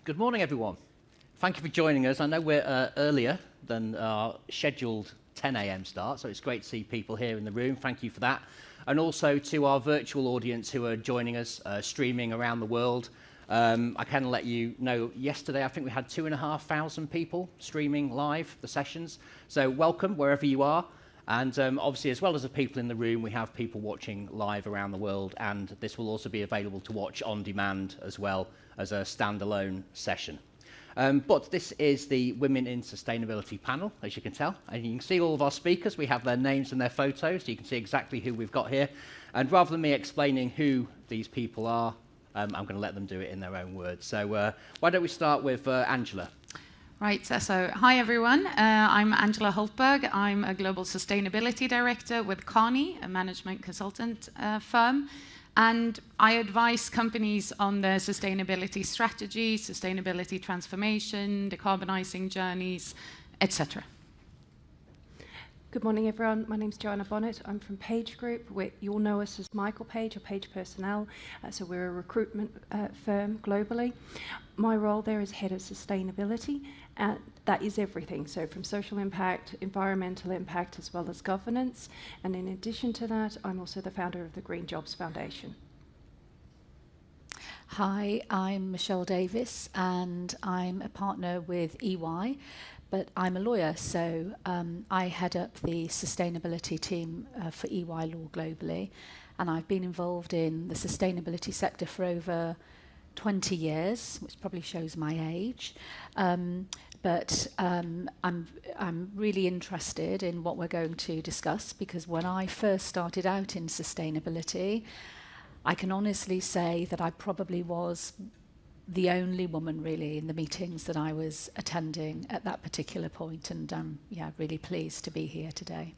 Good morning, everyone. Thank you for joining us. I know we're earlier than our scheduled 10 a.m. start, so it's great to see people here in the room. Thank you for that. And also to our virtual audience who are joining us, streaming around the world. I can let you know, yesterday I think we had 2,500 people streaming live the sessions. So welcome wherever you are. And obviously, as well as the people in the room, we have people watching live around the world, and this will also be available to watch on demand as well as a standalone session. But this is the Women in Sustainability panel, as you can tell. And you can see all of our speakers. We have their names and their photos, so you can see exactly who we've got here. And rather than me explaining who these people are, I'm going to let them do it in their own words. So why don't we start with Angela? Right, so hi everyone, I'm Angela Hultberg. I'm a Global Sustainability Director with Kearney, a management consultant firm. And I advise companies on their sustainability strategy, sustainability transformation, decarbonizing journeys, etc. Good morning, everyone. My name's Joanna Bonnett. I'm from PageGroup. You'll know us as Michael Page or Page Personnel. So we're a recruitment firm globally. My role there is head of sustainability. That is everything. So from social impact, environmental impact, as well as governance. And in addition to that, I'm also the founder of the Green Jobs Foundation. Hi, I'm Michelle Davies, and I'm a partner with EY. But I'm a lawyer, so I head up the sustainability team for EY Law globally, and I've been involved in the sustainability sector for over 20 years, which probably shows my age. But I'm really interested in what we're going to discuss, because when I first started out in sustainability, I can honestly say that I probably was the only woman really in the meetings that I was attending at that particular point, and I'm really pleased to be here today.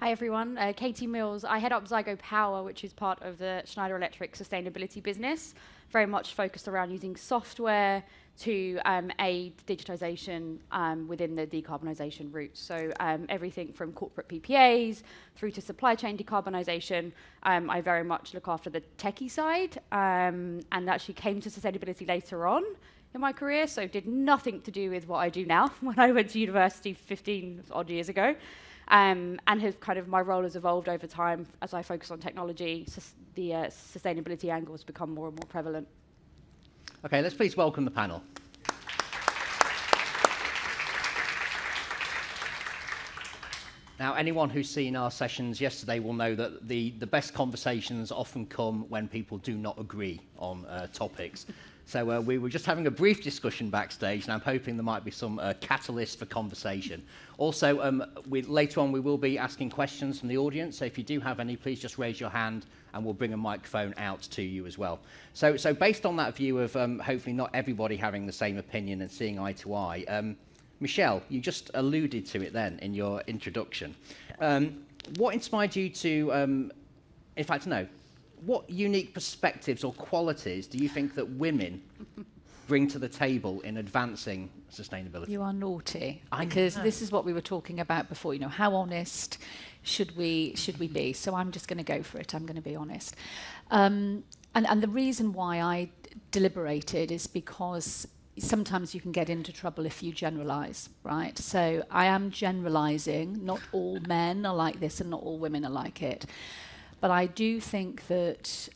Hi everyone, Katie Mills. I head up Zeigo Power, which is part of the Schneider Electric sustainability business, very much focused around using software to aid digitization within the decarbonisation route. So everything from corporate PPAs through to supply chain decarbonisation. I very much look after the techie side and actually came to sustainability later on in my career, so did nothing to do with what I do now when I went to university 15 odd years ago. And have kind of my role has evolved over time as I focus on technology. The sustainability angle has become more and more prevalent. Okay, let's please welcome the panel. Now, anyone who's seen our sessions yesterday will know that the best conversations often come when people do not agree on topics. So we were just having a brief discussion backstage, and I'm hoping there might be some catalyst for conversation. Also, later on we will be asking questions from the audience, so if you do have any, please just raise your hand and we'll bring a microphone out to you as well. So based on that view of hopefully not everybody having the same opinion and seeing eye to eye, Michelle, you just alluded to it then in your introduction. What inspired you to, in fact, no, what unique perspectives or qualities do you think that women bring to the table in advancing sustainability? You are naughty, because this is what we were talking about before. You know, how honest should we be? So I'm just going to go for it. I'm going to be honest. And the reason why I deliberated is because sometimes you can get into trouble if you generalize, right? So I am generalizing. Not all men are like this and not all women are like it. But I do think that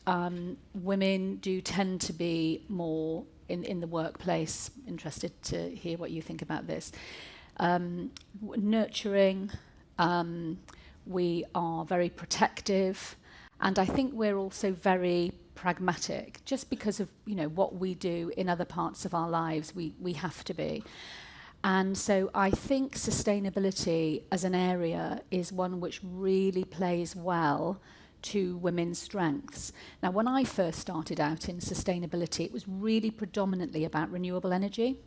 women do tend to be more in the workplace. Interested to hear what you think about this. Nurturing, we are very protective, and I think we're also very pragmatic. Just because of what we do in other parts of our lives, we have to be. And so I think sustainability as an area is one which really plays well to women's strengths. Now, when I first started out in sustainability, it was really predominantly about renewable energy.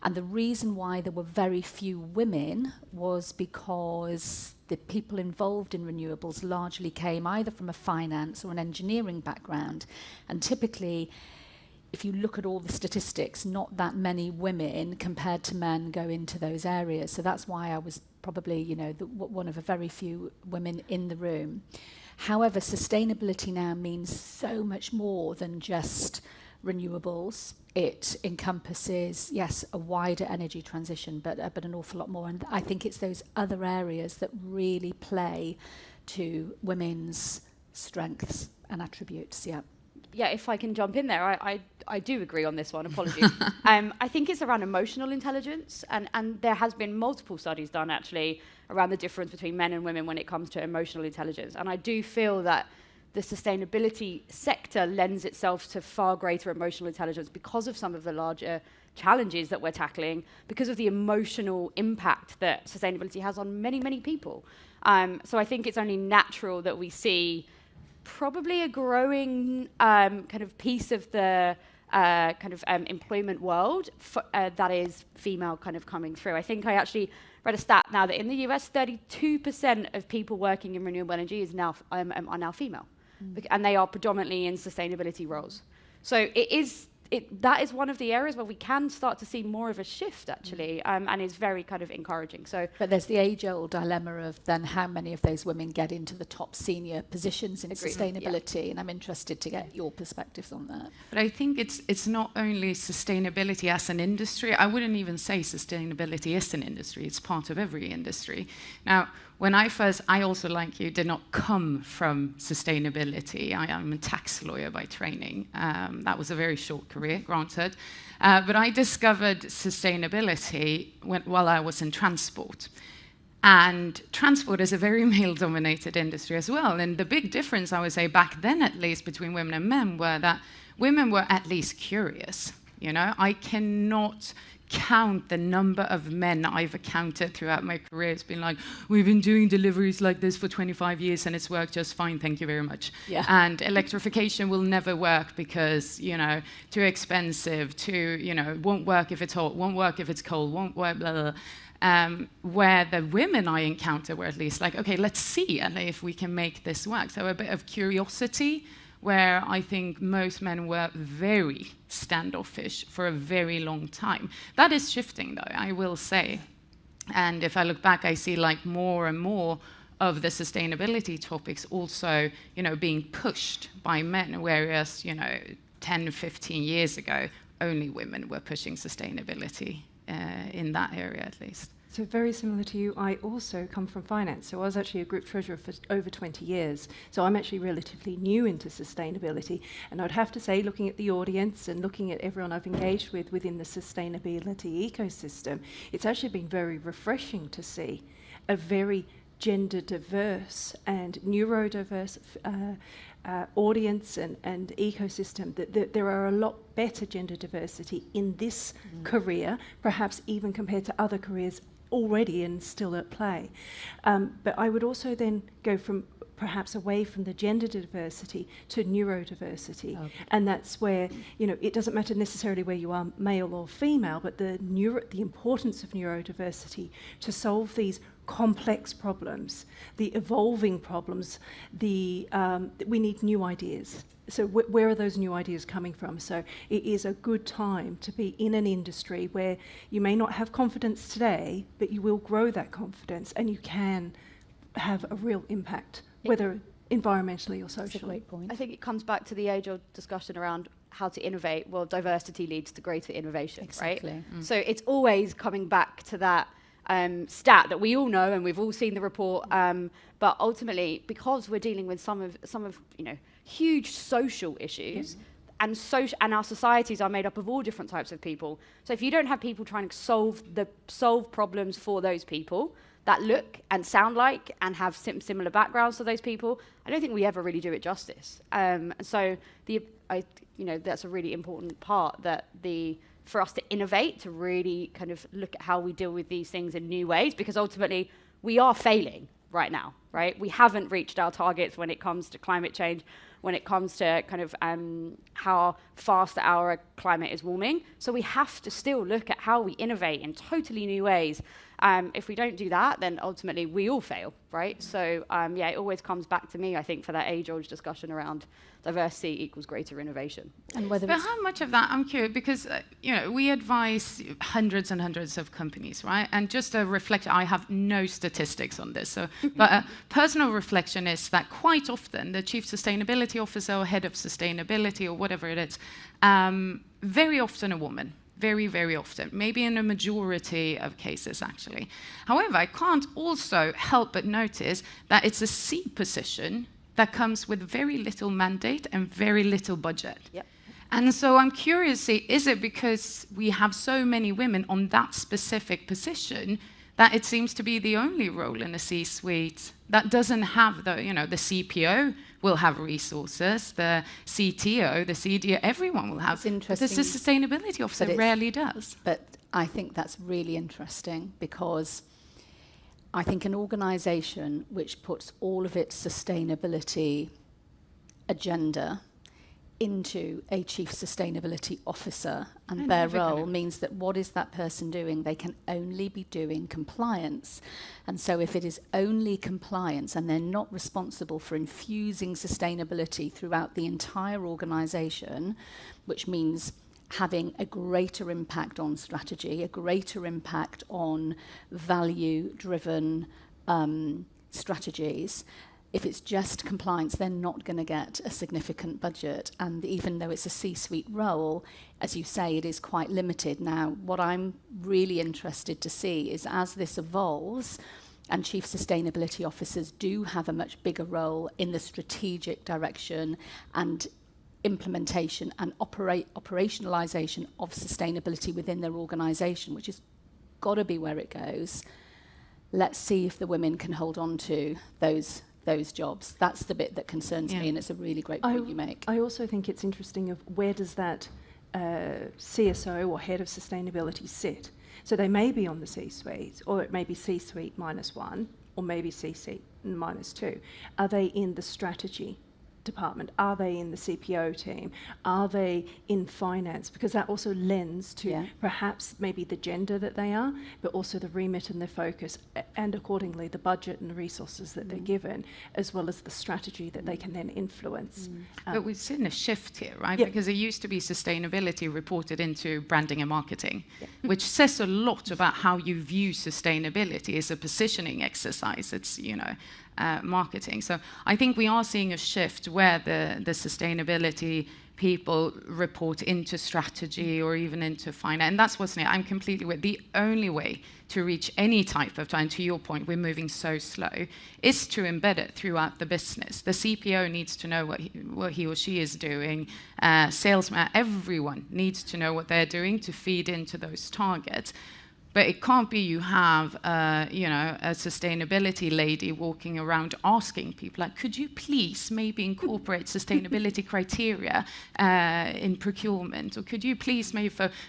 And the reason why there were very few women was because the people involved in renewables largely came either from a finance or an engineering background. And typically, if you look at all the statistics, not that many women compared to men go into those areas. So that's why I was probably, one of a very few women in the room. However, sustainability now means so much more than just renewables. It encompasses, yes, a wider energy transition, but an awful lot more. And I think it's those other areas that really play to women's strengths and attributes. Yeah. Yeah, if I can jump in there, I do agree on this one, apologies. I think it's around emotional intelligence, and there has been multiple studies done actually around the difference between men and women when it comes to emotional intelligence. And I do feel that the sustainability sector lends itself to far greater emotional intelligence because of some of the larger challenges that we're tackling, because of the emotional impact that sustainability has on many, many people. So I think it's only natural that we see probably a growing kind of piece of the employment world that is female kind of coming through. I think I actually read a stat now that in the US, 32% of people working in renewable energy is now are now female, and they are predominantly in sustainability roles. So that is one of the areas where we can start to see more of a shift, actually, and is very kind of encouraging. So, but there's the age-old dilemma of then how many of those women get into the top senior positions in sustainability, and I'm interested to get your perspectives on that. But I think it's not only sustainability as an industry. I wouldn't even say sustainability is an industry. It's part of every industry. Now, when I also, like you, did not come from sustainability. I'm a tax lawyer by training. That was a very short career, granted. But I discovered sustainability while I was in transport. And transport is a very male-dominated industry as well. And the big difference, I would say, back then at least, between women and men were that women were at least curious. You know, I cannot count the number of men I've encountered throughout my career. It's been like, we've been doing deliveries like this for 25 years and it's worked just fine, thank you very much. Yeah. And electrification will never work because, you know, too expensive, won't work if it's hot, won't work if it's cold, won't work, blah, blah, blah. Where the women I encounter were at least like, okay, let's see if we can make this work. So a bit of curiosity, where I think most men were very standoffish for a very long time. That is shifting, though, I will say. And if I look back, I see like more and more of the sustainability topics also, being pushed by men, whereas, 10, 15 years ago, only women were pushing sustainability in that area, at least. So very similar to you, I also come from finance. So I was actually a group treasurer for over 20 years. So I'm actually relatively new into sustainability. And I'd have to say, looking at the audience and looking at everyone I've engaged with within the sustainability ecosystem, it's actually been very refreshing to see a very gender diverse and neurodiverse audience and ecosystem, that there are a lot better gender diversity in this career, perhaps even compared to other careers already and still at play. But I would also then go from perhaps away from the gender diversity to neurodiversity. Okay. And that's where, it doesn't matter necessarily where you are, male or female, but the importance of neurodiversity to solve these complex problems, the evolving problems, we need new ideas. So where are those new ideas coming from? So it is a good time to be in an industry where you may not have confidence today, but you will grow that confidence and you can have a real impact, whether environmentally or socially. That's a great point. I think it comes back to the age-old discussion around how to innovate. Well, diversity leads to greater innovation, exactly. Right? So it's always coming back to that stat that we all know and we've all seen the report. But ultimately, because we're dealing with some of huge social issues, and our societies are made up of all different types of people. So if you don't have people trying to solve problems for those people that look and sound like and have similar backgrounds to those people, I don't think we ever really do it justice. So that's a really important part, for us to innovate, to really kind of look at how we deal with these things in new ways, because ultimately we are failing right now, right? We haven't reached our targets when it comes to climate change, when it comes to kind of how fast our climate is warming. So we have to still look at how we innovate in totally new ways If we don't do that, then ultimately we all fail, right? So it always comes back to me, I think, for that age-old discussion around diversity equals greater innovation. And but how much of that, I'm curious, because we advise hundreds and hundreds of companies, right? And just a reflection, I have no statistics on this, but a personal reflection is that quite often the chief sustainability officer or head of sustainability or whatever it is, very often a woman. Very, very often, maybe in a majority of cases, actually. However, I can't also help but notice that it's a C position that comes with very little mandate and very little budget. Yep. And so I'm curious, is it because we have so many women on that specific position that it seems to be the only role in a C-suite that doesn't have the CPO will have resources, the CTO, the CDO, everyone will have. It's interesting. Because the sustainability officer rarely does. But I think that's really interesting, because I think an organisation which puts all of its sustainability agenda into a chief sustainability officer and their role means that what is that person doing? They can only be doing compliance. And so if it is only compliance and they're not responsible for infusing sustainability throughout the entire organisation, which means having a greater impact on strategy, a greater impact on value-driven strategies. If it's just compliance, they're not going to get a significant budget. And even though it's a C-suite role, as you say, it is quite limited. Now, what I'm really interested to see is as this evolves, and chief sustainability officers do have a much bigger role in the strategic direction and implementation and operationalization of sustainability within their organization, which has got to be where it goes. Let's see if the women can hold on to those jobs. That's the bit that concerns me, and it's a really great point you make. I also think it's interesting of where does that CSO or head of sustainability sit? So they may be on the C-suite, or it may be C-suite -1, or maybe C-suite -2. Are they in the strategy department? Are they in the CPO team? Are they in finance? Because that also lends to perhaps maybe the gender that they are, but also the remit and the focus, and accordingly the budget and the resources that they're given, as well as the strategy that they can then influence. But we've seen a shift here, right? Because it used to be sustainability reported into branding and marketing, which says a lot about how you view sustainability as a positioning exercise. It's, marketing. So I think we are seeing a shift where the sustainability people report into strategy or even into finance. And that's what's new. I'm completely with the only way to reach any type of time, to your point, we're moving so slow, is to embed it throughout the business. The CPO needs to know what he or she is doing. Salesman, everyone needs to know what they're doing to feed into those targets. But it can't be you have, a sustainability lady walking around asking people, like, could you please maybe incorporate sustainability criteria in procurement? Or could you please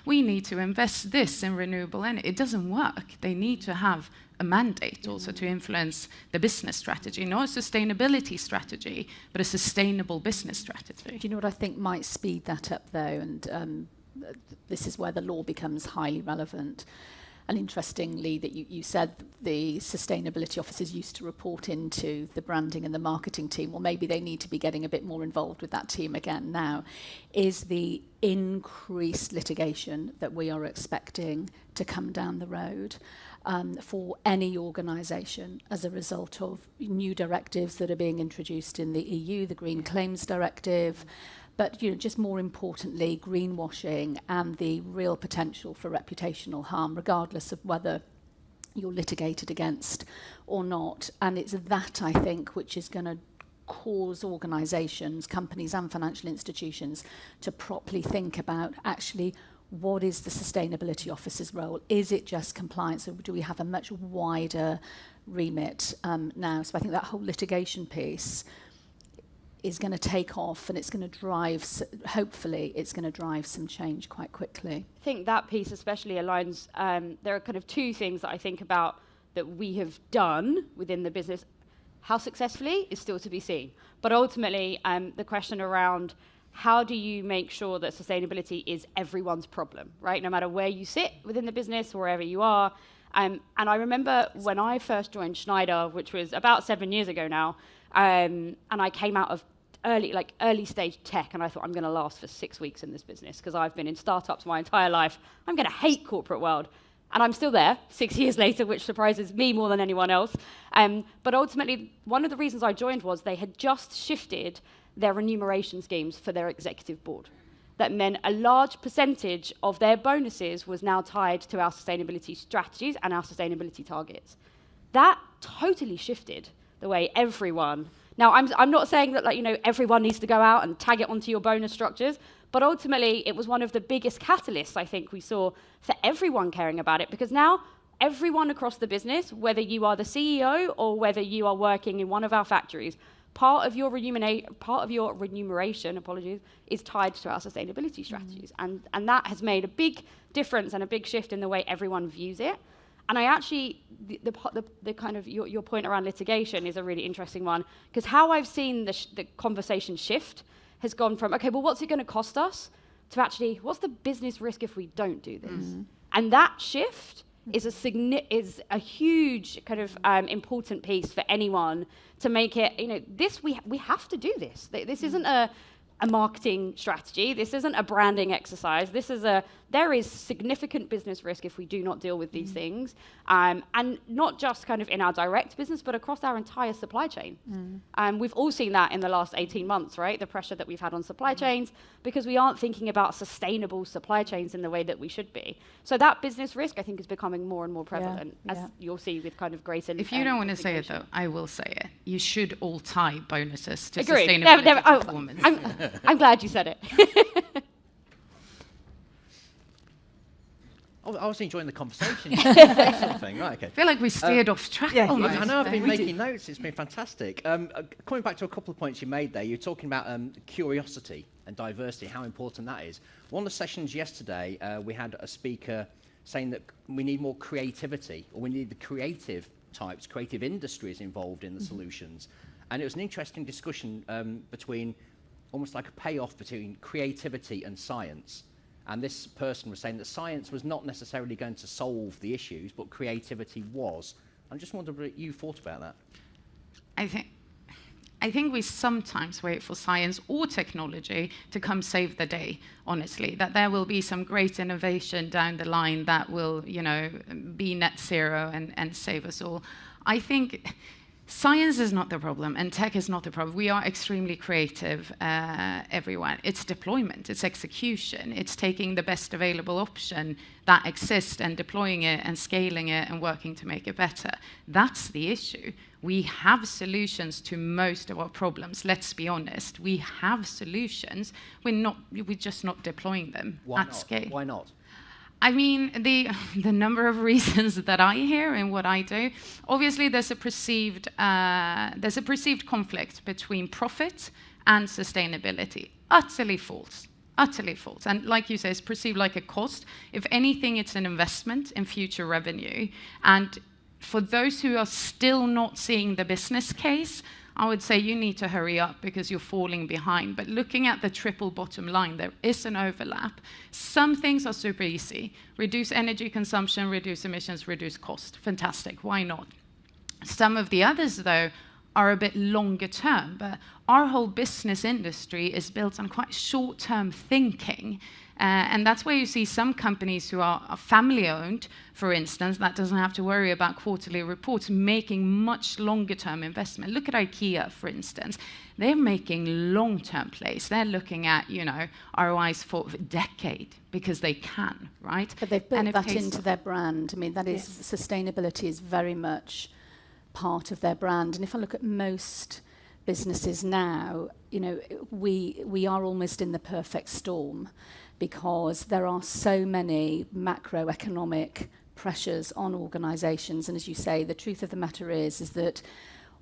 we need to invest this in renewable energy. It doesn't work. They need to have a mandate also to influence the business strategy, not a sustainability strategy, but a sustainable business strategy. Do you know what I think might speed that up, though? And this is where the law becomes highly relevant. And interestingly, that you said the sustainability officers used to report into the branding and the marketing team. Well, maybe they need to be getting a bit more involved with that team again now. Is the increased litigation that we are expecting to come down the road for any organisation as a result of new directives that are being introduced in the EU, the Green Claims Directive, but just more importantly, greenwashing and the real potential for reputational harm, regardless of whether you're litigated against or not. And it's that, I think, which is going to cause organisations, companies and financial institutions to properly think about actually what is the sustainability officer's role? Is it just compliance, or do we have a much wider remit now? So I think that whole litigation piece is going to take off, and it's going to drive, hopefully, it's going to drive some change quite quickly. I think that piece especially aligns, there are kind of two things that I think about that we have done within the business. How successfully is still to be seen. But ultimately, the question around how do you make sure that sustainability is everyone's problem, right? No matter where you sit within the business or wherever you are, And I remember when I first joined Schneider, which was about 7 years ago now, and I came out of early stage tech, and I thought, I'm going to last for 6 weeks in this business because I've been in startups my entire life. I'm going to hate corporate world. And I'm still there 6 years later, which surprises me more than anyone else. But ultimately, one of the reasons I joined was they had just shifted their remuneration schemes for their executive board. That meant a large percentage of their bonuses was now tied to our sustainability strategies and our sustainability targets. That totally shifted the way everyone. Now, I'm not saying that everyone needs to go out and tag it onto your bonus structures, but ultimately it was one of the biggest catalysts I think we saw for everyone caring about it, because now everyone across the business, whether you are the CEO or whether you are working in one of our factories, part of your remuneration, is tied to our sustainability strategies, and that has made a big difference and a big shift in the way everyone views it. And I actually, the kind of your point around litigation is a really interesting one, because how I've seen the conversation shift has gone from, okay, well, what's it going to cost us, to actually, what's the business risk if we don't do this? And that shift is a huge kind of important piece for anyone to make it, this, we have to do this. This isn't a marketing strategy. This isn't a branding exercise. There is significant business risk if we do not deal with these things, and not just kind of in our direct business, but across our entire supply chain. We've all seen that in the last 18 months, right? The pressure that we've had on supply chains, because we aren't thinking about sustainable supply chains in the way that we should be. So that business risk, I think, is becoming more and more prevalent, as you'll see with kind of greater. If you don't want to say it, though, I will say it. You should all tie bonuses to Agreed. sustainability performance. I'm glad you said it. I was enjoying the conversation. Sort of thing. Right, okay. I feel like we steered off track. Yeah, almost. I know, I've been making notes. It's been fantastic. Coming back to a couple of points you made there, you're talking about curiosity and diversity, how important that is. One of the sessions yesterday, we had a speaker saying that we need more creativity, or we need the creative types, creative industries involved in the solutions. And it was an interesting discussion between, almost like a payoff between creativity and science. And this person was saying that science was not necessarily going to solve the issues, but creativity was. I just wondered what you thought about that. I think we sometimes wait for science or technology to come save the day, honestly, that there will be some great innovation down the line that will, be net zero and save us all. I think science is not the problem, and tech is not the problem. We are extremely creative, everyone. It's deployment, it's execution, it's taking the best available option that exists and deploying it and scaling it and working to make it better. That's the issue. We have solutions to most of our problems, let's be honest. We have solutions, we're just not deploying them at scale. Why not? I mean, the number of reasons that I hear in what I do, obviously there's a perceived conflict between profit and sustainability. Utterly false. Utterly false. And like you say, it's perceived like a cost. If anything, it's an investment in future revenue. And for those who are still not seeing the business case, I would say you need to hurry up because you're falling behind. But looking at the triple bottom line, there is an overlap. Some things are super easy. Reduce energy consumption, reduce emissions, reduce cost. Fantastic, why not? Some of the others, though, are a bit longer term. But our whole business industry is built on quite short-term thinking. And that's where you see some companies who are family-owned, for instance, that doesn't have to worry about quarterly reports, making much longer-term investment. Look at IKEA, for instance. They're making long-term plays. They're looking at, ROIs for a decade because they can, right? But they've built that into their brand. I mean, that is, sustainability is very much part of their brand. And if I look at most businesses now, we are almost in the perfect storm, because there are so many macroeconomic pressures on organisations. And as you say, the truth of the matter is that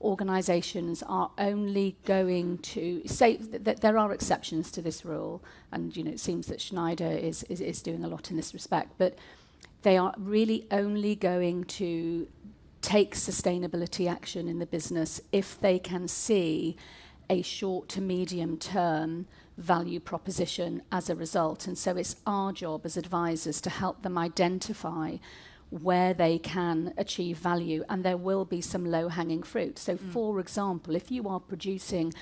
organisations are only going to say that there are exceptions to this rule. And, it seems that Schneider is doing a lot in this respect. But they are really only going to take sustainability action in the business if they can see a short to medium term value proposition as a result. And so it's our job as advisors to help them identify where they can achieve value, and there will be some low-hanging fruit. So, for example, if you are producing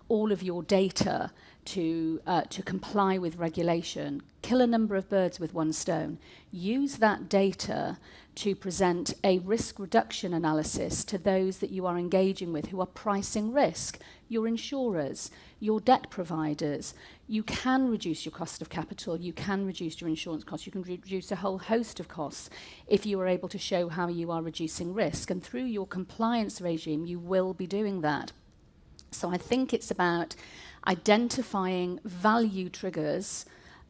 all of your data to comply with regulation, kill a number of birds with one stone. Use that data to present a risk reduction analysis to those that you are engaging with who are pricing risk, your insurers, your debt providers. You can reduce your cost of capital, you can reduce your insurance costs, you can reduce a whole host of costs if you are able to show how you are reducing risk. And through your compliance regime, you will be doing that. So I think it's about identifying value triggers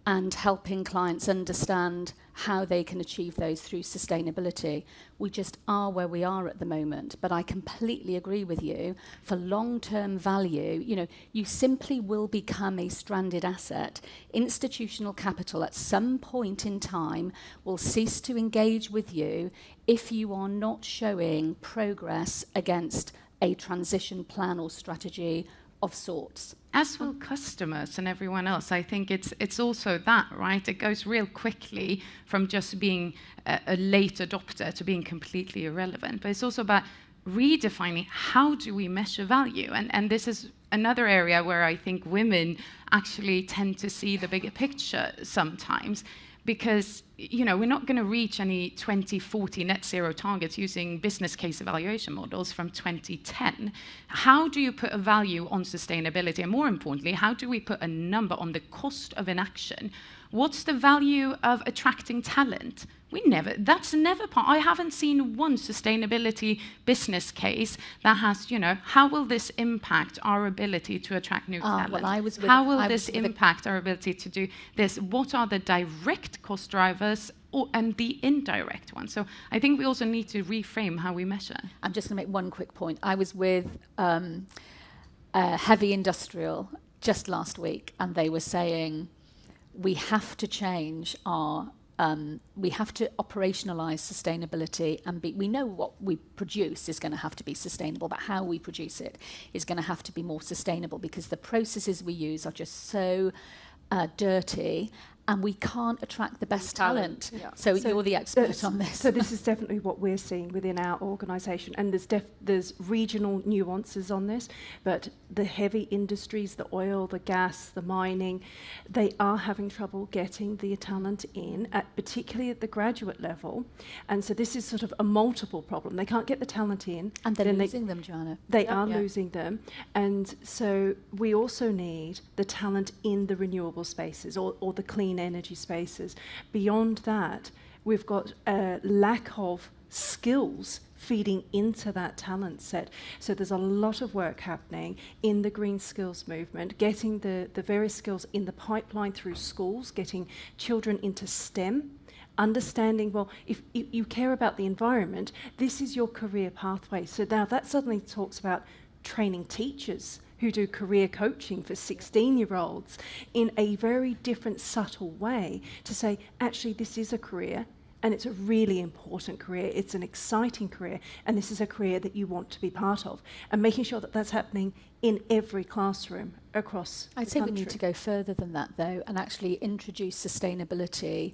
and helping clients understand how they can achieve those through sustainability. We just are where we are at the moment, but I completely agree with you. For long-term value, you simply will become a stranded asset. Institutional capital at some point in time will cease to engage with you if you are not showing progress against a transition plan or strategy of sorts. As will customers and everyone else. I think it's also that, right? It goes real quickly from just being a late adopter to being completely irrelevant. But it's also about redefining how do we measure value. And this is another area where I think women actually tend to see the bigger picture sometimes. Because we're not going to reach any 2040 net zero targets using business case evaluation models from 2010. How do you put a value on sustainability? And more importantly, how do we put a number on the cost of inaction? What's the value of attracting talent? That's never part. I haven't seen one sustainability business case that has, how will this impact our ability to attract new talent? How will this impact our ability to do this? What are the direct cost drivers and the indirect ones? So I think we also need to reframe how we measure. I'm just going to make one quick point. I was with Heavy Industrial just last week, and they were saying we have to change our we have to operationalize sustainability, and we know what we produce is going to have to be sustainable, but how we produce it is going to have to be more sustainable, because the processes we use are just so dirty, and we can't attract the best talent. Yeah. So you're the expert on this. So this is definitely what we're seeing within our organisation, and there's regional nuances on this, but the heavy industries, the oil, the gas, the mining, they are having trouble getting the talent in, particularly at the graduate level, and so this is sort of a multiple problem. They can't get the talent in. And they're losing them, Joanna. They are losing them, and so we also need the talent in the renewable spaces or the clean energy spaces. Beyond that, we've got a lack of skills feeding into that talent set. So there's a lot of work happening in the green skills movement, getting the various skills in the pipeline through schools, getting children into STEM, understanding, well, if you care about the environment, this is your career pathway. So now that suddenly talks about training teachers who do career coaching for 16-year-olds in a very different, subtle way to say, actually, this is a career, and it's a really important career, it's an exciting career, and this is a career that you want to be part of. And making sure that that's happening in every classroom across the country. I'd say we need to go further than that, though, and actually introduce sustainability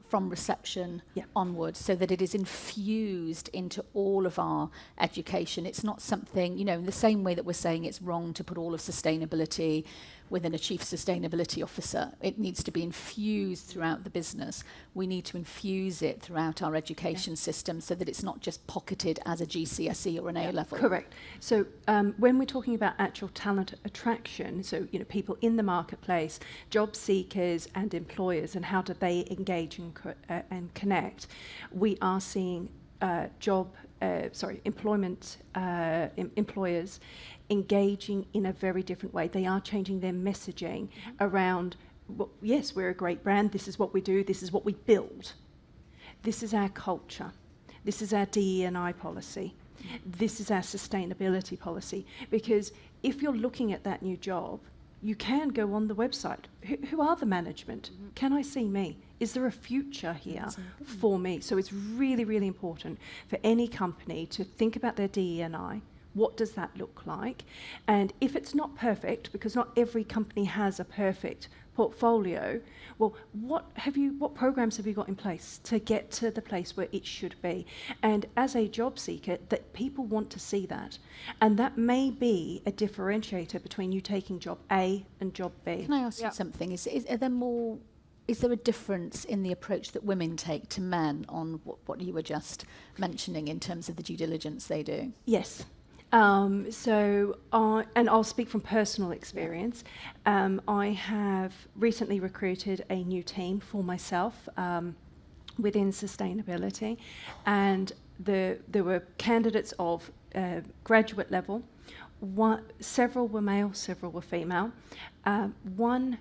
from reception onwards, so that it is infused into all of our education. It's not something, in the same way that we're saying it's wrong to put all of sustainability within a chief sustainability officer. It needs to be infused throughout the business. We need to infuse it throughout our education system, so that it's not just pocketed as a GCSE or an A-level. Correct. So when we're talking about actual talent attraction, so people in the marketplace, job seekers and employers, and how do they engage and connect, we are seeing employers engaging in a very different way. They are changing their messaging around, well, yes, we're a great brand, this is what we do, this is what we build. This is our culture. This is our DE&I policy. This is our sustainability policy. Because if you're looking at that new job, you can go on the website. Who are the management? Can I see me? Is there a future here for me? So it's really, really important for any company to think about their DE&I. What does that look like? And if it's not perfect, because not every company has a perfect portfolio, well, what programs have you got in place to get to the place where it should be? And as a job seeker, that people want to see that. And that may be a differentiator between you taking job A and job B. Can I ask you something? Is there a difference in the approach that women take to men on what you were just mentioning in terms of the due diligence they do? Yes. And I'll speak from personal experience. I have recently recruited a new team for myself within sustainability, and there were candidates of graduate level. Several were male, several were female. One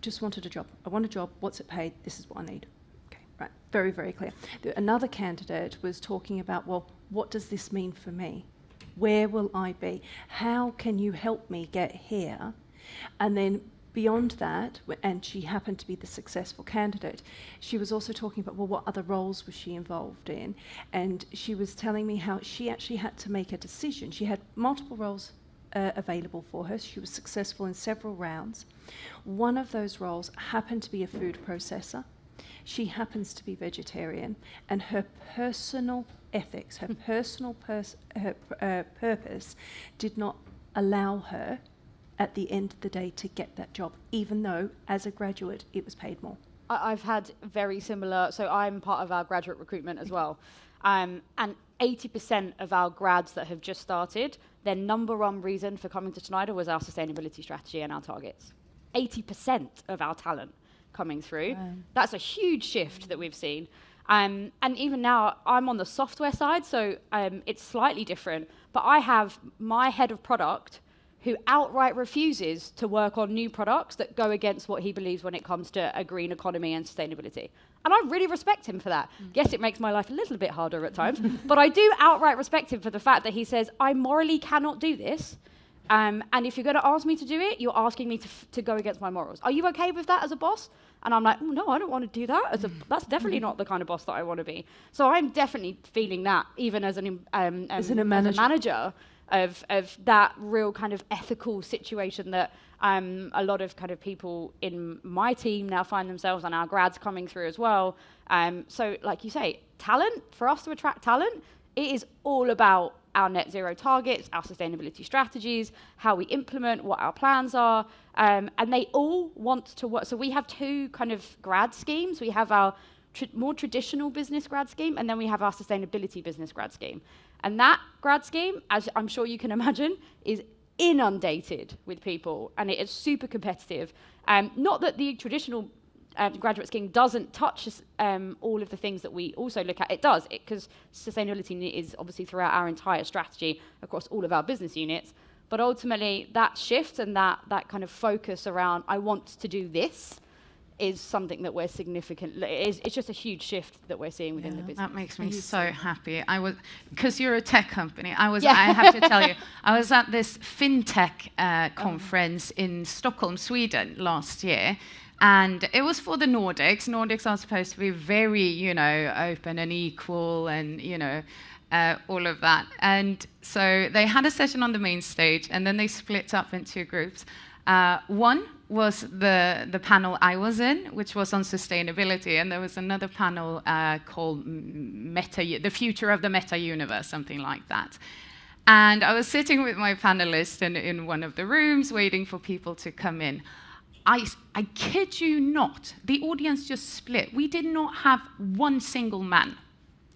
just wanted a job. I want a job. What's it paid? This is what I need. Okay, right. Very, very clear. Another candidate was talking about, well, what does this mean for me? Where will I be? How can you help me get here? And then beyond that, and she happened to be the successful candidate, she was also talking about, well, what other roles was she involved in? And she was telling me how she actually had to make a decision. She had multiple roles available for her. She was successful in several rounds. One of those roles happened to be a food processor. She happens to be vegetarian, and her personal ethics, her personal purpose did not allow her at the end of the day to get that job, even though as a graduate it was paid more. I've had very similar, so I'm part of our graduate recruitment as well. And 80% of our grads that have just started, their number one reason for coming to Schneider was our sustainability strategy and our targets. 80% of our talent coming through. That's a huge shift that we've seen. And even now, I'm on the software side, so it's slightly different. But I have my head of product who outright refuses to work on new products that go against what he believes when it comes to a green economy and sustainability. And I really respect him for that. Yes, it makes my life a little bit harder at times, but I do outright respect him for the fact that he says, I morally cannot do this. And if you're going to ask me to do it, you're asking me to go against my morals. Are you okay with that as a boss? And I'm like, oh, no, I don't want to do that. That's definitely not the kind of boss that I want to be. So I'm definitely feeling that, even as a manager of that real kind of ethical situation that a lot of kind of people in my team now find themselves, and our grads coming through as well. So like you say, talent, for us to attract talent, it is all about our net zero targets, our sustainability strategies, how we implement, what our plans are, and they all want to work. So we have two kind of grad schemes. We have our more traditional business grad scheme, and then we have our sustainability business grad scheme. And that grad scheme, as I'm sure you can imagine, is inundated with people, and it is super competitive. Not that the traditional graduate scheme doesn't touch all of the things that we also look at. It does, because sustainability is obviously throughout our entire strategy across all of our business units. But ultimately, that shift and that kind of focus around, I want to do this, is something that we're it's just a huge shift that we're seeing within the business. That makes me so happy. Because you're a tech company, I have to tell you, I was at this FinTech conference in Stockholm, Sweden last year. And it was for the Nordics. Nordics are supposed to be very, open and equal and, all of that. And so they had a session on the main stage, and then they split up into groups. One was the panel I was in, which was on sustainability, and there was another panel called the future of the meta universe, something like that. And I was sitting with my panelists in one of the rooms, waiting for people to come in. I kid you not, the audience just split. We did not have one single man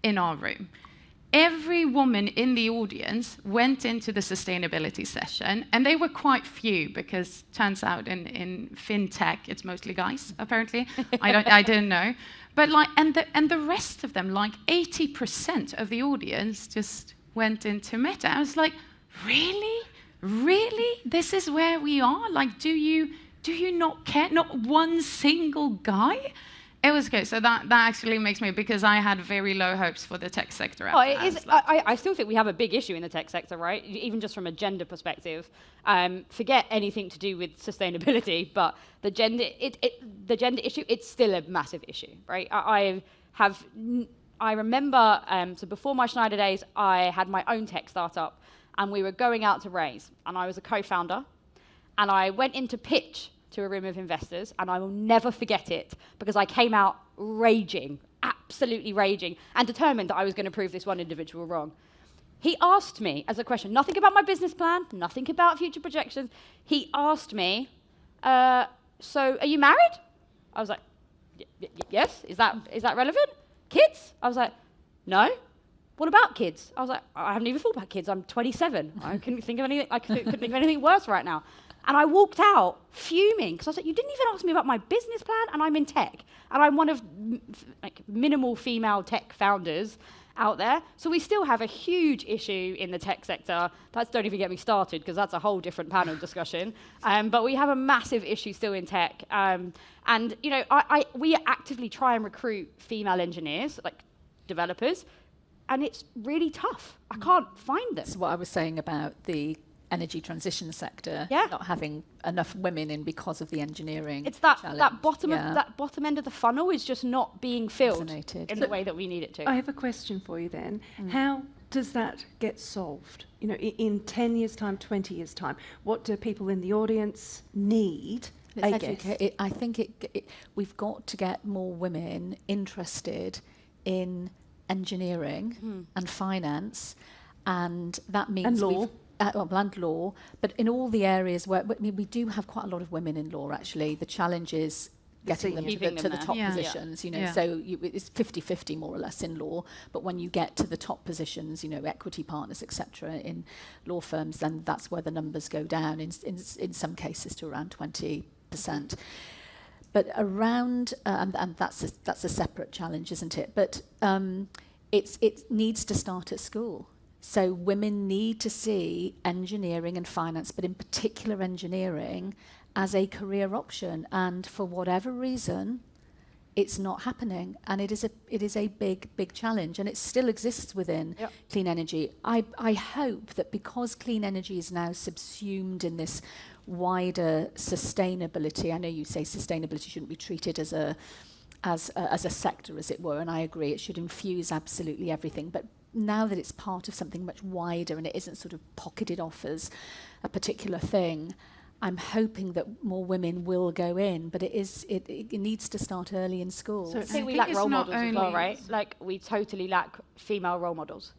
in our room. Every woman in the audience went into the sustainability session, and they were quite few, because turns out in FinTech it's mostly guys, apparently. I didn't know. But and the rest of them, 80% of the audience just went into Meta. I was like, really? Really? This is where we are? Do you not care? Not one single guy? It was good. So that actually makes me, because I had very low hopes for the tech sector. I still think we have a big issue in the tech sector, right? Even just from a gender perspective. Forget anything to do with sustainability, but the gender issue, it's still a massive issue, right? I remember, so before my Schneider days, I had my own tech startup, and we were going out to raise, and I was a co-founder, and I went in to pitch to a room of investors, and I will never forget it, because I came out raging, absolutely raging, and determined that I was going to prove this one individual wrong. He asked me as a question, nothing about my business plan, nothing about future projections. He asked me, so are you married? I was like, yes, is that relevant? Kids? I was like, no. What about kids? I was like, I haven't even thought about kids. I'm 27. I couldn't think of anything. I couldn't think of anything worse right now. And I walked out fuming, because I was like, you didn't even ask me about my business plan, and I'm in tech, and I'm one of minimal female tech founders out there. So we still have a huge issue in the tech sector. Don't even get me started, because that's a whole different panel discussion. But we have a massive issue still in tech. And we actively try and recruit female engineers, like developers, and it's really tough. I can't find them. That's what I was saying about the energy transition sector, not having enough women in because of the engineering. It's that bottom end of the funnel is just not being filled in the way that we need it to. I have a question for you then. How does that get solved? You know, in 10 years' time, 20 years' time, what do people in the audience need? I think we've got to get more women interested in engineering and finance, and that means and law, but in all the areas where we do have quite a lot of women in law, actually. The challenge is getting them to the top positions, so it's 50-50 more or less in law, but when you get to the top positions, equity partners, etc., in law firms, then that's where the numbers go down, in some cases to around 20%. But around, and that's a separate challenge, isn't it? But it needs to start at school. So women need to see engineering and finance, but in particular engineering, as a career option. And for whatever reason, it's not happening. And it is a big challenge. And it still exists within clean energy. I hope that because clean energy is now subsumed in this wider sustainability, I know you say sustainability shouldn't be treated as a sector, as it were, and I agree, it should infuse absolutely everything. But now that it's part of something much wider and it isn't sort of pocketed off as a particular thing, I'm hoping that more women will go in, but it needs to start early in school. So I think we lack role models as well, right? Like, we totally lack female role models.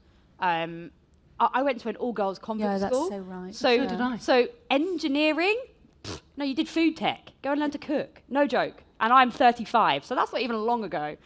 I went to an all-girls conference school. Yeah, that's so right. So did I. So engineering, no, you did food tech. Go and learn to cook. No joke. And I'm 35, so that's not even long ago.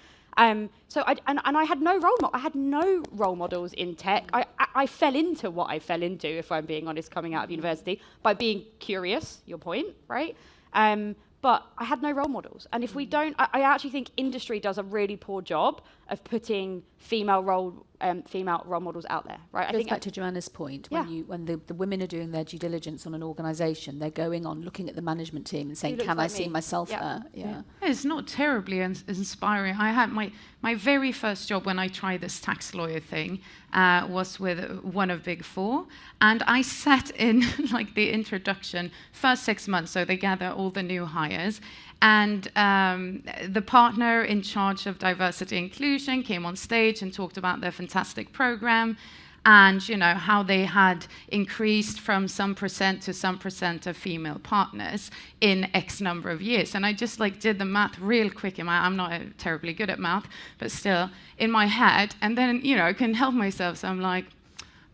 So I had no role model. I had no role models in tech. I fell into what I fell into, if I'm being honest, coming out of university, by being curious. Your point, right? But I had no role models. And if we don't, I actually think industry does a really poor job of putting female role models out there, right? It goes back to Joanna's point. When the women are doing their due diligence on an organisation, they're going on looking at the management team and saying, "Can I see myself there?" Yeah. It's not terribly inspiring. I had my very first job when I tried this tax lawyer thing was with one of Big Four, and I sat in like the introduction first 6 months, so they gather all the new hires. And the partner in charge of diversity inclusion came on stage and talked about their fantastic program, and how they had increased from some percent to some percent of female partners in X number of years. And I just did the math real quick. I'm not terribly good at math, but still in my head. And then I couldn't help myself, so I'm like,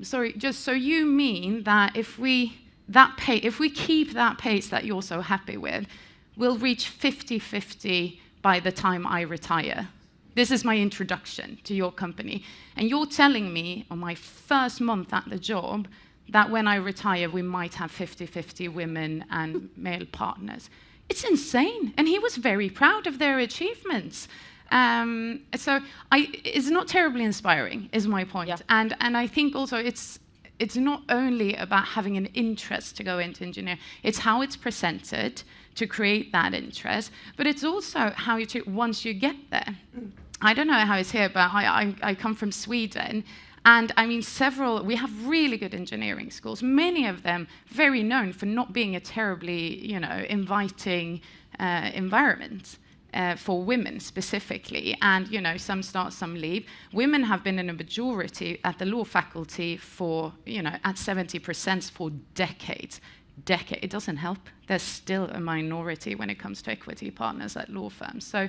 sorry, just so you mean that if we keep that pace that you're so happy with, we'll reach 50-50 by the time I retire. This is my introduction to your company. And you're telling me on my first month at the job that when I retire, we might have 50-50 women and male partners. It's insane. And he was very proud of their achievements. So it's not terribly inspiring, is my point. Yeah. And I think also it's not only about having an interest to go into engineering, it's how it's presented to create that interest, but it's also how you once you get there. I don't know how it's here, but I come from Sweden, and I mean we have really good engineering schools, many of them very known for not being a terribly, inviting environment. For women specifically, and some start, some leave. Women have been in a majority at the law faculty for at 70% for decades. decade, it doesn't help. There's still a minority when it comes to equity partners at law firms. So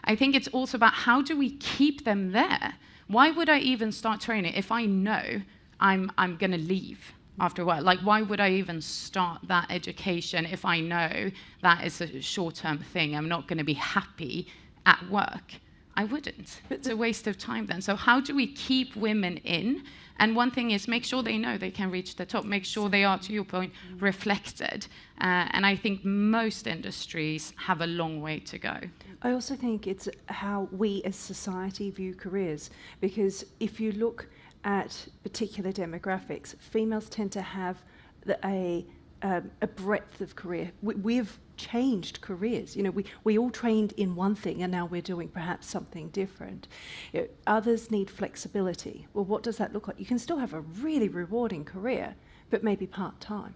I think it's also about how do we keep them there? Why would I even start training if I know I'm going to leave after a while? Like, why would I even start that education if I know that is a short-term thing? I'm not going to be happy at work. I wouldn't. It's a waste of time then. So how do we keep women in? And one thing is make sure they know they can reach the top, make sure they are, to your point, reflected. And I think most industries have a long way to go. I also think it's how we as society view careers, because if you look at particular demographics, females tend to have a breadth of career. We've changed careers. You know, we all trained in one thing and now we're doing perhaps something different. You know, others need flexibility. Well, what does that look like? You can still have a really rewarding career, but maybe part-time,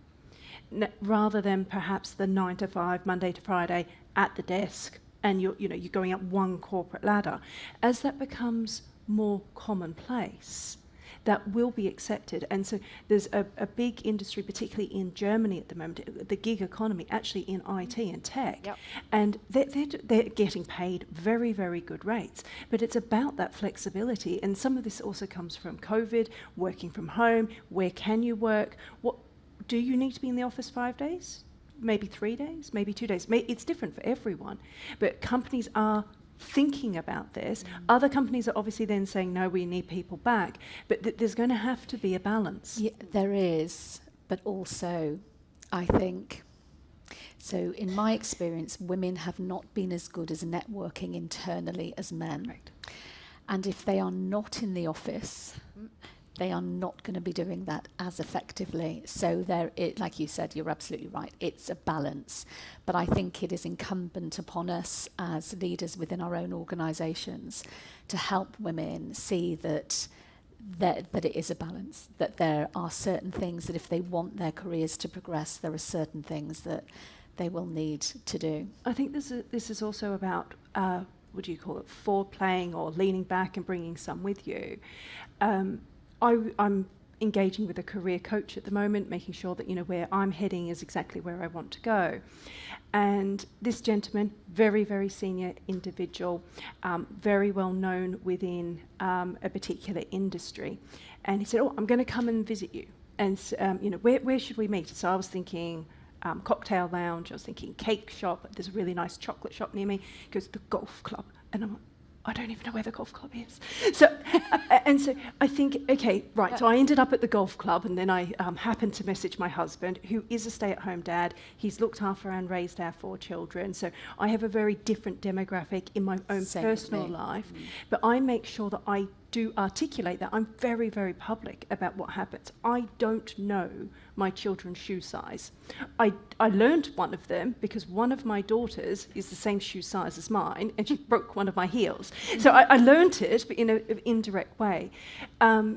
rather than perhaps the 9 to 5, Monday to Friday at the desk, and you're going up one corporate ladder. As that becomes more commonplace, that will be accepted. And so there's a big industry, particularly in Germany at the moment, the gig economy, actually in IT and tech. Yep. And they're getting paid very, very good rates. But it's about that flexibility. And some of this also comes from COVID, working from home. Where can you work? What do you need to be in the office 5 days? Maybe 3 days, maybe 2 days. It's different for everyone. But companies are thinking about this. Other companies are obviously then saying, no, we need people back. But there's going to have to be a balance. Yeah, there is. But also, I think, so in my experience, women have not been as good as networking internally as men. Right. And if they are not in the office, they are not going to be doing that as effectively. So like you said, you're absolutely right. It's a balance. But I think it is incumbent upon us as leaders within our own organisations to help women see that it is a balance, that there are certain things that if they want their careers to progress, there are certain things that they will need to do. I think this is also about, what do you call it, foreplaying or leaning back and bringing some with you. I'm engaging with a career coach at the moment, making sure that where I'm heading is exactly where I want to go. And this gentleman, very, very senior individual, very well known within a particular industry. And he said, I'm going to come and visit you. And where should we meet? So I was thinking cocktail lounge, I was thinking cake shop, there's a really nice chocolate shop near me. He goes, the golf club. And I'm like, I don't even know where the golf club is. So, and so I think, okay, right. So I ended up at the golf club, and then I happened to message my husband, who is a stay-at-home dad. He's looked after and raised our 4 children. So I have a very different demographic in my own personal life. But I make sure that I do articulate that. I'm very, very public about what happens. I don't know my children's shoe size. I learned one of them because one of my daughters is the same shoe size as mine, and she broke one of my heels. So I learned it, but in an indirect way.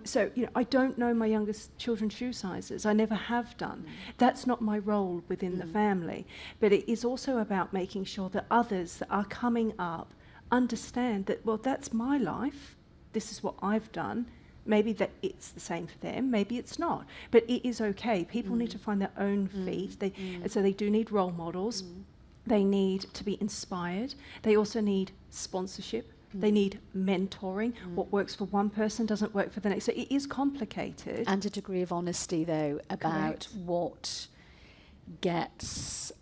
So I don't know my youngest children's shoe sizes. I never have done. That's not my role within the family. But it is also about making sure that others that are coming up understand that, well, that's my life. This is what I've done. Maybe that it's the same for them, maybe it's not. But it is okay. People need to find their own feet. And so they do need role models. They need to be inspired. They also need sponsorship. They need mentoring. What works for one person doesn't work for the next. So it is complicated. And a degree of honesty, though, about what gets,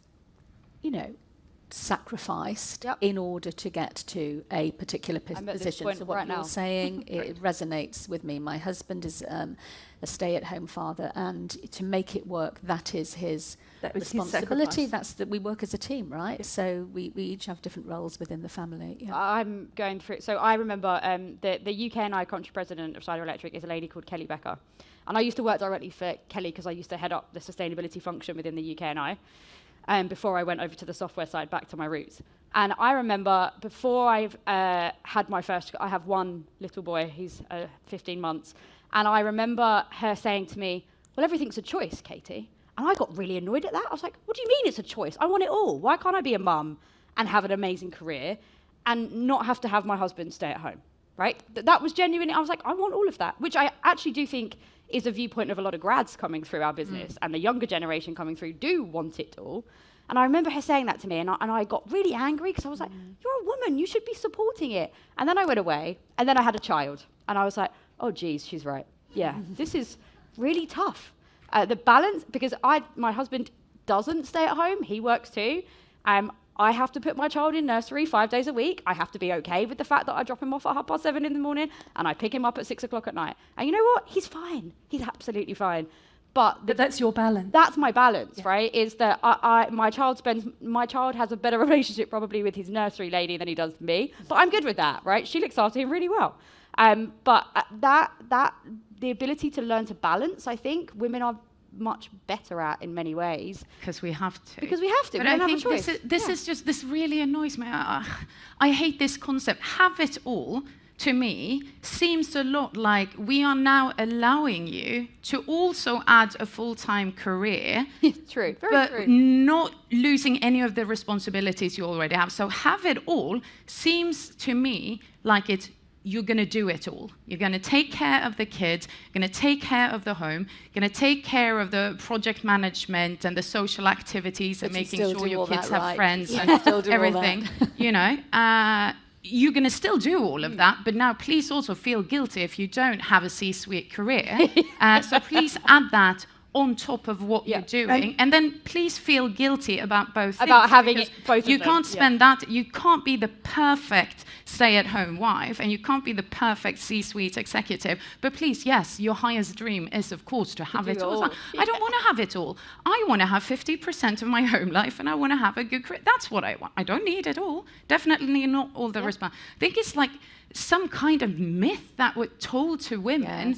sacrificed in order to get to a particular position. So what you're saying, it resonates with me. My husband is a stay-at-home father, and to make it work, that is his responsibility. That's that we work as a team, right? Yeah. So we each have different roles within the family. Yeah. I'm going through. So I remember the UK and I country president of Schneider Electric is a lady called Kelly Becker, and I used to work directly for Kelly because I used to head up the sustainability function within the UK and I. Before I went over to the software side, back to my roots. And I remember before I've had my first, I have one little boy, he's 15 months, and I remember her saying to me, well, everything's a choice, Katie. And I got really annoyed at that. I was like, what do you mean it's a choice? I want it all. Why can't I be a mum and have an amazing career and not have to have my husband stay at home, right? That was genuine. I was like, I want all of that, which I actually do think is a viewpoint of a lot of grads coming through our business, and the younger generation coming through do want it all. And I remember her saying that to me, and I got really angry because I was like, you're a woman, you should be supporting it. And then I went away, and then I had a child, and I was like, oh geez, she's right. Yeah, this is really tough. The balance, because my husband doesn't stay at home, he works too. I have to put my child in nursery 5 days a week. I have to be okay with the fact that I drop him off at 7:30 in the morning and I pick him up at 6 o'clock at night. And you know what? He's fine. He's absolutely fine. But that's your balance. That's my balance, right? Is that my child has a better relationship probably with his nursery lady than he does with me. But I'm good with that, right? She looks after him really well. But the ability to learn to balance, I think women are much better at in many ways. Because we have to. But I think this really annoys me. I hate this concept. Have it all, to me, seems a lot like we are now allowing you to also add a full-time career. True, but true. Not losing any of the responsibilities you already have. So have it all seems to me like you're going to do it all. You're going to take care of the kids, you're going to take care of the home, you're going to take care of the project management and the social activities and making sure your kids have friends and everything. You know, you're going to still do all of that, but now please also feel guilty if you don't have a C-suite career. So please add that on top of what you're doing, and then please feel guilty about both things. About having it both. You can't spend that. You can't be the perfect stay-at-home wife, and you can't be the perfect C-suite executive. But please, yes, your highest dream is, of course, to have it all. I don't want to have it all. I want to have 50% of my home life, and I want to have a good career. That's what I want. I don't need it all. Definitely not all the response. I think it's like some kind of myth that were told to women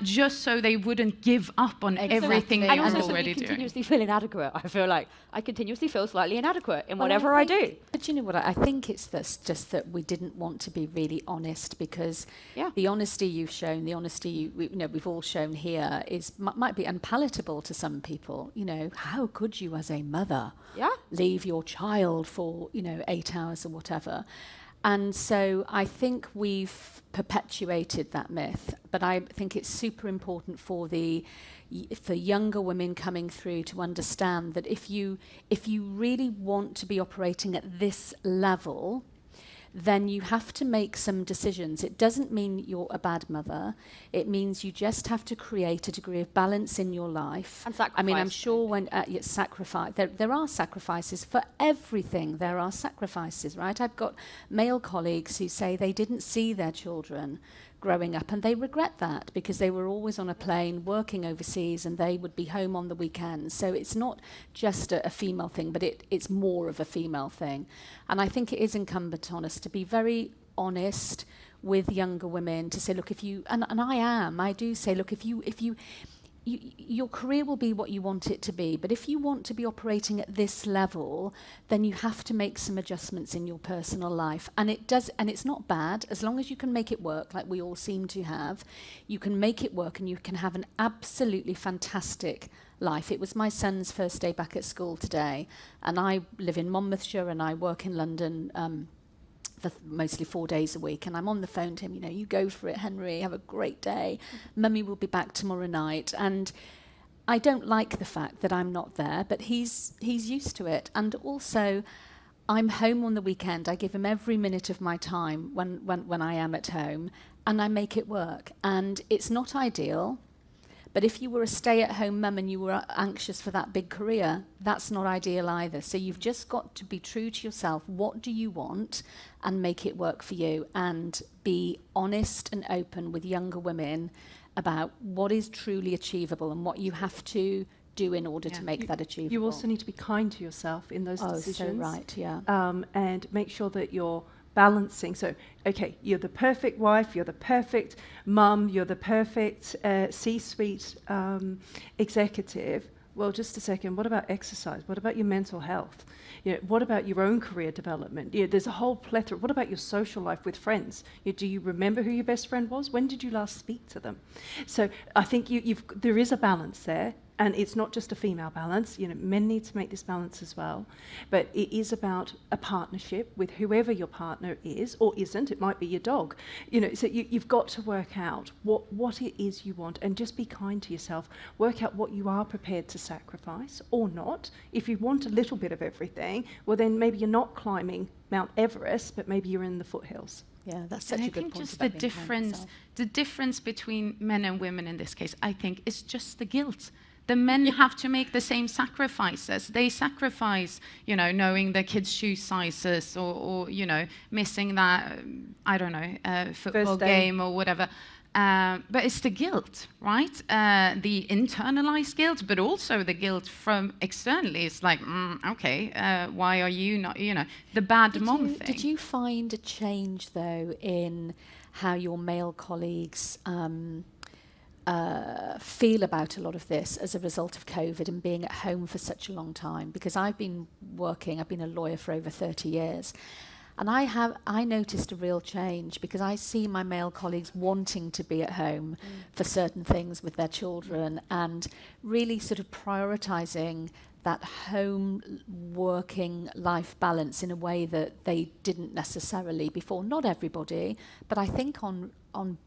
just so they wouldn't give up on everything they were already doing. Continuously feel inadequate. I feel like I continuously feel slightly inadequate in whatever I do. But you know what? I think it's just that we didn't want to be really honest, because the honesty you've shown, the honesty we've all shown here might be unpalatable to some people. You know, how could you as a mother leave your child for 8 hours or whatever? And so I think we've perpetuated that myth, but I think it's super important for younger women coming through to understand that if you really want to be operating at this level, then you have to make some decisions. It doesn't mean you're a bad mother. It means you just have to create a degree of balance in your life. And sacrifice. I mean, I'm sure when you sacrifice, there are sacrifices for everything. There are sacrifices, right? I've got male colleagues who say they didn't see their children growing up, and they regret that because they were always on a plane working overseas and they would be home on the weekends. So it's not just a female thing, but it's more of a female thing. And I think it is incumbent on us to be very honest with younger women, to say, look, if you, and I do say, look, if you your career will be what you want it to be, but if you want to be operating at this level, then you have to make some adjustments in your personal life. And it's not bad, as long as you can make it work, like we all seem to have. You can make it work and you can have an absolutely fantastic life. It was my son's first day back at school today, and I live in Monmouthshire and I work in London for mostly 4 days a week, and I'm on the phone to him, you go for it, Henry, have a great day. Mummy will be back tomorrow night. And I don't like the fact that I'm not there, but he's used to it. And also, I'm home on the weekend. I give him every minute of my time when I am at home, and I make it work. And it's not ideal, but if you were a stay-at-home mum and you were anxious for that big career, that's not ideal either. So you've just got to be true to yourself. What do you want? And make it work for you. And be honest and open with younger women about what is truly achievable and what you have to do in order to make that achievable. You also need to be kind to yourself in those decisions. Oh, so right, yeah. And make sure that you're balancing. So, okay, you're the perfect wife, you're the perfect mum, you're the perfect C-suite executive. Well, just a second, what about exercise? What about your mental health? What about your own career development? There's a whole plethora. What about your social life with friends? Do you remember who your best friend was? When did you last speak to them? So I think there is a balance there. And it's not just a female balance, men need to make this balance as well, but it is about a partnership with whoever your partner is or isn't. It might be your dog, so you've got to work out what it is you want, and just be kind to yourself. Work out what you are prepared to sacrifice or not. If you want a little bit of everything, well then maybe you're not climbing Mount Everest, but maybe you're in the foothills. Yeah, that's such a good point. I think just about being kind to yourself. the difference between men and women in this case, I think, is just the guilt. The men have to make the same sacrifices. They sacrifice, knowing their kids' shoe sizes or missing that, football game or whatever. But it's the guilt, right? The internalized guilt, but also the guilt from externally. It's like, why are you not, the bad mom thing. Did you find a change, though, in how your male colleagues feel about a lot of this as a result of COVID and being at home for such a long time? Because I've been a lawyer for over 30 years. And I noticed a real change, because I see my male colleagues wanting to be at home for certain things with their children, and really sort of prioritizing that home working life balance in a way that they didn't necessarily before. Not everybody, but I think on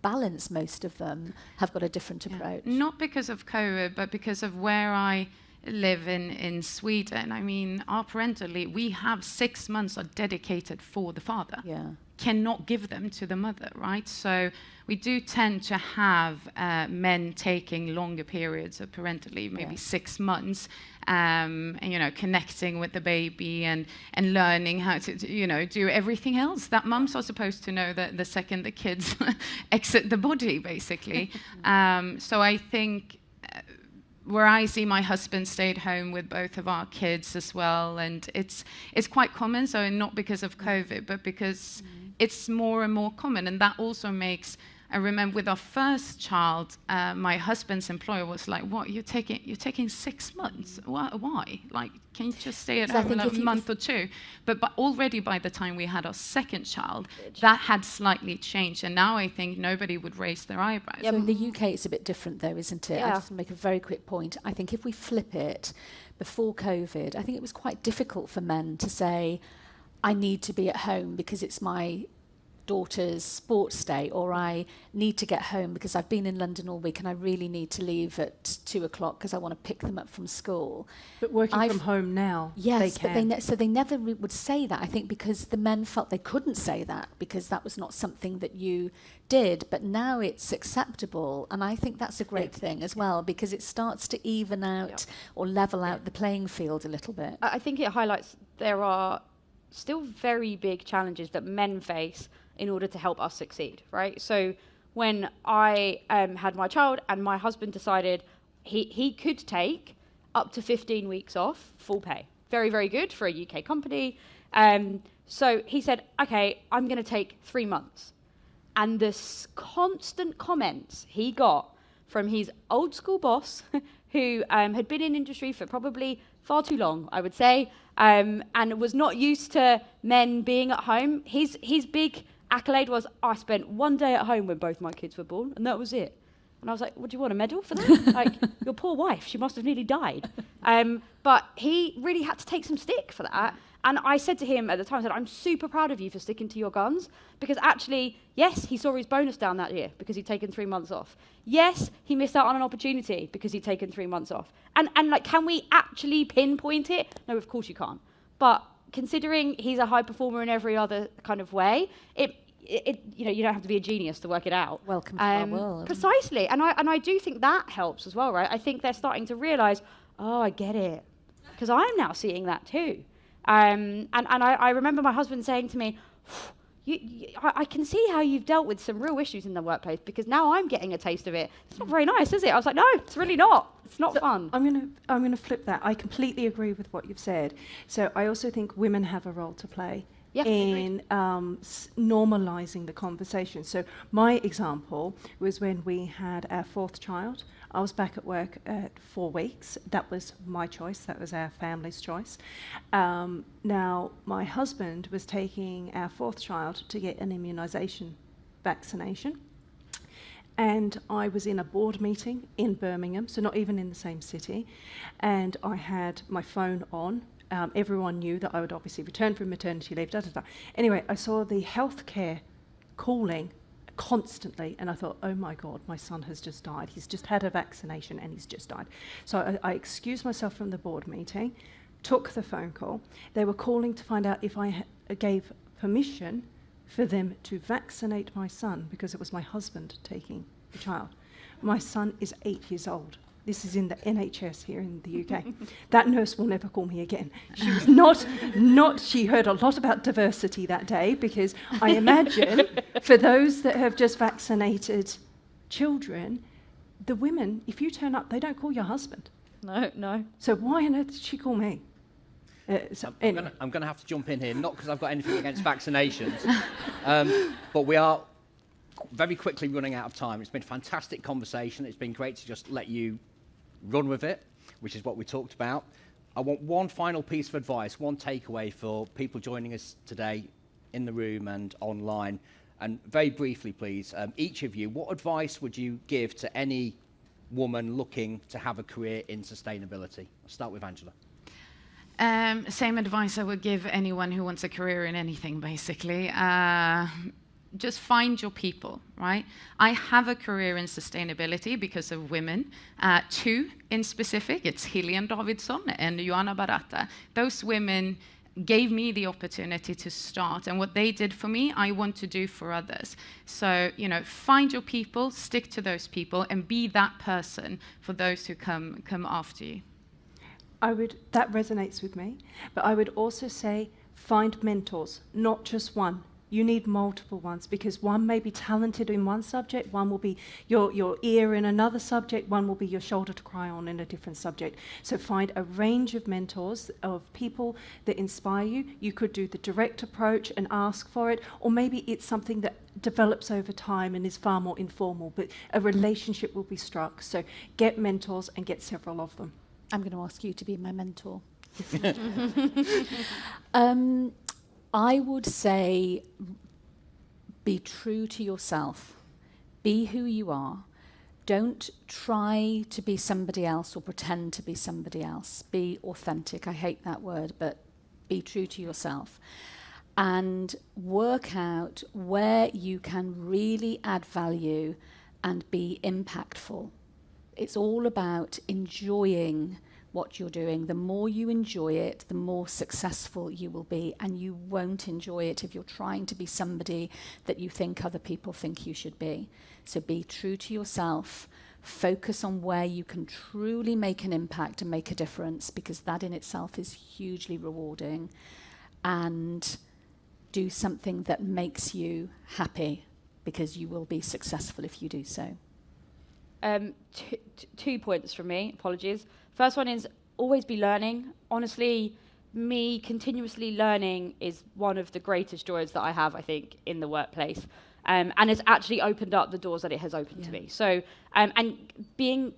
balance most of them have got a different approach. Not because of COVID, but because of where I live in Sweden. I mean, our parental leave, we have 6 months are dedicated for the father. Yeah. Cannot give them to the mother, right? So we do tend to have men taking longer periods of parental leave, maybe 6 months, and, connecting with the baby and learning how to, do everything else that mums are supposed to know that the second the kids exit the body, basically. So I think where I see my husband stayed home with both of our kids as well, and it's quite common, so not because of COVID, but because it's more and more common, and that also makes, I remember with our first child, my husband's employer was like, "What, you're taking 6 months? Why? Like, can you just stay at home a month or two?" But already by the time we had our second child, that had slightly changed, and now I think nobody would raise their eyebrows. Yeah, in the UK it's a bit different though, isn't it? Yeah. I just make a very quick point. I think if we flip it, before COVID, I think it was quite difficult for men to say, "I need to be at home because it's my daughter's sports day," or "I need to get home because I've been in London all week and I really need to leave at 2:00 because I want to pick them up from school." But working from home now, yes, they can. but they never would say that, I think, because the men felt they couldn't say that because that was not something that you did. But now it's acceptable, and I think that's a great thing as well, because it starts to even out or level out the playing field a little bit. I think it highlights there are still very big challenges that men face in order to help us succeed, right? So when I had my child and my husband decided he could take up to 15 weeks off, full pay. Very, very good for a UK company. So he said, "Okay, I'm going to take 3 months." And the constant comments he got from his old school boss, who had been in industry for probably far too long, I would say, and was not used to men being at home. His big accolade was, "I spent 1 day at home when both my kids were born, and that was it." And I was like, "What, do you want a medal for that?" Like, your poor wife, she must have nearly died. But he really had to take some stick for that. And I said to him at the time, I said, "I'm super proud of you for sticking to your guns," because actually, yes, he saw his bonus down that year because he'd taken 3 months off. Yes, he missed out on an opportunity because he'd taken 3 months off. And like, can we actually pinpoint it? No, of course you can't. But considering he's a high performer in every other kind of way, you don't have to be a genius to work it out. Welcome to our world. Precisely. And I do think that helps as well, right? I think they're starting to realise, oh, I get it. Because I'm now seeing that too. And I remember my husband saying to me, I can see how you've dealt with some real issues in the workplace, because now I'm getting a taste of it. It's not very nice, is it? I was like, no, it's really not. It's not fun. I'm gonna flip that. I completely agree with what you've said. So I also think women have a role to play in normalising the conversation. So my example was when we had our 4th child. I was back at work at 4 weeks. That was my choice. That was our family's choice. Now, my husband was taking our 4th child to get an immunisation vaccination. And I was in a board meeting in Birmingham, so not even in the same city, and I had my phone on. Everyone knew that I would obviously return from maternity leave, Anyway, I saw the healthcare calling constantly, and I thought, oh my God, my son has just died. He's just had a vaccination and he's just died. So I excused myself from the board meeting, took the phone call. They were calling to find out if I gave permission for them to vaccinate my son, because it was my husband taking the child. My son is 8 years old. This is in the NHS here in the UK. That nurse will never call me again. She was not, she heard a lot about diversity that day, because I imagine for those that have just vaccinated children, the women, if you turn up, they don't call your husband. No. So why on earth did she call me? I'm going to have to jump in here, not because I've got anything against vaccinations, but we are very quickly running out of time. It's been a fantastic conversation. It's been great to just let you run with it, which is what we talked about. I want one final piece of advice, one takeaway for people joining us today in the room and online. And very briefly, please, each of you, what advice would you give to any woman looking to have a career in sustainability? I'll start with Angela. Same advice I would give anyone who wants a career in anything, basically. Just find your people, right? I have a career in sustainability because of women. Two in specific, it's Helene Davidsson and Joanna Bonnett. Those women gave me the opportunity to start, and what they did for me, I want to do for others. So, find your people, stick to those people, and be that person for those who come after you. That resonates with me, but I would also say find mentors, not just one. You need multiple ones, because one may be talented in one subject, one will be your ear in another subject, one will be your shoulder to cry on in a different subject. So find a range of mentors, of people that inspire you. You could do the direct approach and ask for it, or maybe it's something that develops over time and is far more informal, but a relationship will be struck. So get mentors and get several of them. I'm going to ask you to be my mentor. I would say be true to yourself. Be who you are. Don't try to be somebody else or pretend to be somebody else. Be authentic. I hate that word, but be true to yourself. And work out where you can really add value and be impactful. It's all about enjoying what you're doing. The more you enjoy it, the more successful you will be, and you won't enjoy it if you're trying to be somebody that you think other people think you should be. So be true to yourself, focus on where you can truly make an impact and make a difference, because that in itself is hugely rewarding, and do something that makes you happy, because you will be successful if you do so. 2 points from me, apologies. First one is always be learning. Honestly, me continuously learning is one of the greatest joys that I have, I think, in the workplace. And it's actually opened up the doors that it has opened to me. So,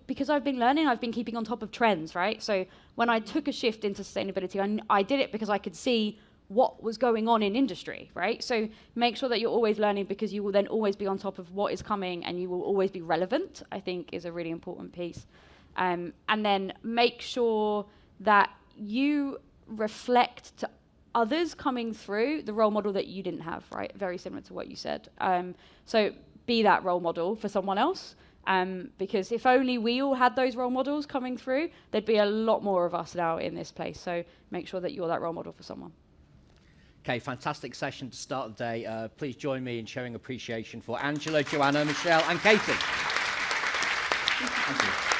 because I've been learning, I've been keeping on top of trends, right? So when I took a shift into sustainability, I did it because I could see what was going on in industry, right? So make sure that you're always learning, because you will then always be on top of what is coming, and you will always be relevant, I think, is a really important piece. And then make sure that you reflect to others coming through the role model that you didn't have, right? Very similar to what you said. So be that role model for someone else, because if only we all had those role models coming through, there'd be a lot more of us now in this place. So make sure that you're that role model for someone. Okay, fantastic session to start the day. Please join me in showing appreciation for Angela, Joanna, Michelle, and Katie. Thank you.